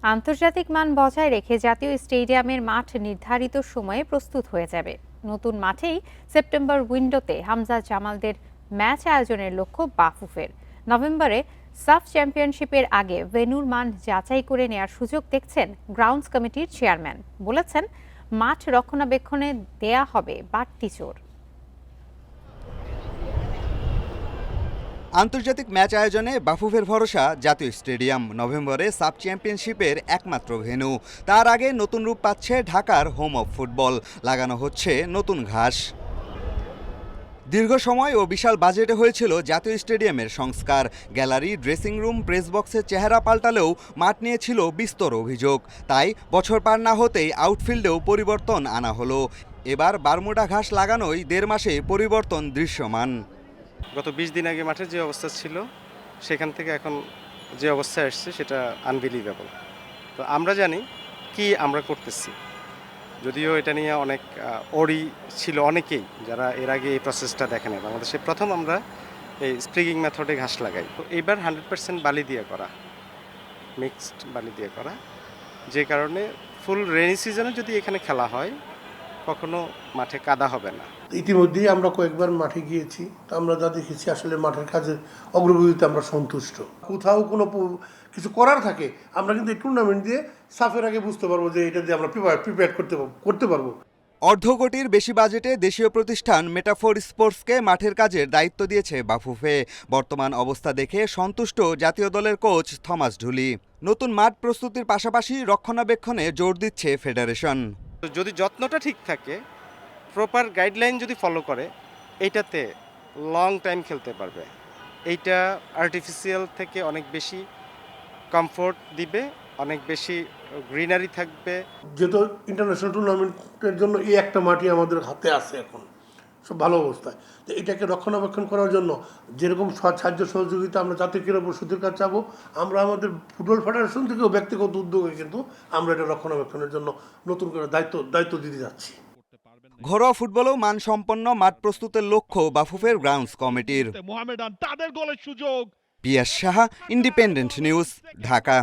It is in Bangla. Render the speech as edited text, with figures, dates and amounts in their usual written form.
আন্তর্জাতিক মান বজায় রেখে জাতীয় স্টেডিয়ামের মাঠ নির্ধারিত সময়ে প্রস্তুত হয়ে যাবে। নতুন মাঠেই সেপ্টেম্বর উইন্ডোতে হামজা জামালদের ম্যাচ আয়োজনের লক্ষ্য বাফুফের। নভেম্বরে সাফ চ্যাম্পিয়নশিপের আগে ভেন্যুর মান যাচাই করে নেয়ার সুযোগ দেখছেন গ্রাউন্ডস কমিটির চেয়ারম্যান। বলেছেন, মাঠ রক্ষণাবেক্ষণে দেয়া হবে বাড়তি জোর। আন্তর্জাতিক ম্যাচ আয়োজনে বাফুফের ভরসা জাতীয় স্টেডিয়াম। নভেম্বরে সাব চ্যাম্পিয়নশিপের একমাত্র ভেন্যু। তার আগে নতুন রূপ পাচ্ছে ঢাকার হোম অব ফুটবল। লাগানো হচ্ছে নতুন ঘাস। দীর্ঘ সময় ও বিশাল বাজেটে হয়েছিল জাতীয় স্টেডিয়ামের সংস্কার। গ্যালারি, ড্রেসিং রুম, প্রেস বক্সের চেহারা পাল্টালেও মাঠ নিয়েছিল বিস্তর অভিযোগ। তাই বছর পার না হতেই আউটফিল্ডেও পরিবর্তন আনা হলো। এবার বারমুডা ঘাস লাগানোই 1.5 মাসে পরিবর্তন দৃশ্যমান। গত 20 দিন আগে মাঠের যে অবস্থা ছিল সেখান থেকে এখন যে অবস্থায় আসছে সেটা আনবিলিভেবল। তো আমরা জানি কি আমরা করতেছি, যদিও এটা নিয়ে অনেক অরি ছিল অনেকেই যারা এর আগে এই প্রসেসটা দেখে নেয়। বাংলাদেশে প্রথম আমরা এই স্প্রিগিং মেথডে ঘাস লাগাই। তো এবার 100% বালি দিয়ে করা, মিক্সড বালি দিয়ে করা, যে কারণে ফুল রেইনি সিজনে যদি এখানে খেলা হয় কখনো মাঠে কাদা হবে না। ইতিমধ্যেই আমরা কয়েকবার মাঠে গিয়েছি, তো আমরা যা দেখেছি আসলে মাঠের কাজের অগ্রগতিতে আমরা সন্তুষ্ট। কোথাও কোনো কিছু করার থাকে আমরা কিন্তু এই টুর্নামেন্ট দিয়ে সাফের আগে বুঝতে পারবো যে এটা দিয়ে আমরা প্রিপেয়ার করতে পারবো। অর্ধকোটির বেশি বাজেটে দেশীয় প্রতিষ্ঠান মেটাফোর স্পোর্টসকে মাঠের কাজের দায়িত্ব দিয়েছে বাফুফে। বর্তমান অবস্থা দেখে সন্তুষ্ট জাতীয় দলের কোচ থমাস ঢুলি। নতুন মাঠ প্রস্তুতির পাশাপাশি রক্ষণাবেক্ষণে জোর দিচ্ছে ফেডারেশন। যদি যত্নটা ঠিক থাকে, প্রপার গাইডলাইন যদি ফলো করে, এইটাতে লং টাইম খেলতে পারবে। এইটা আর্টিফিশিয়াল থেকে অনেক বেশি কমফোর্ট দিবে, অনেক বেশি গ্রিনারি থাকবে। যেহেতু ইন্টারন্যাশনাল টুর্নামেন্টের জন্য এই একটা মাঠই আমাদের হাতে আছে এখন সব ভালো অবস্থায়, তো এটাকে রক্ষণাবেক্ষণ করার জন্য যেরকম সাহায্য সহযোগিতা আমরা জাতীয় ক্রীড়া পরিষদের কাছে চাবো, আমরা আমাদের ফুটবল ফেডারেশন থেকেও ব্যক্তিগত উদ্যোগে কিন্তু আমরা এটা রক্ষণাবেক্ষণের জন্য নতুন করে দায়িত্ব দিতে যাচ্ছি। ঘরোয়া ফুটবলেও মানসম্পন্ন মাঠ প্রস্তুতের লক্ষ্য বাফুফের গ্রাউন্ডস কমিটির। মোহামেডান তাদের গোলের সুযোগ। পিয়াস সাহা, ইন্ডিপেন্ডেন্ট নিউজ, ঢাকা।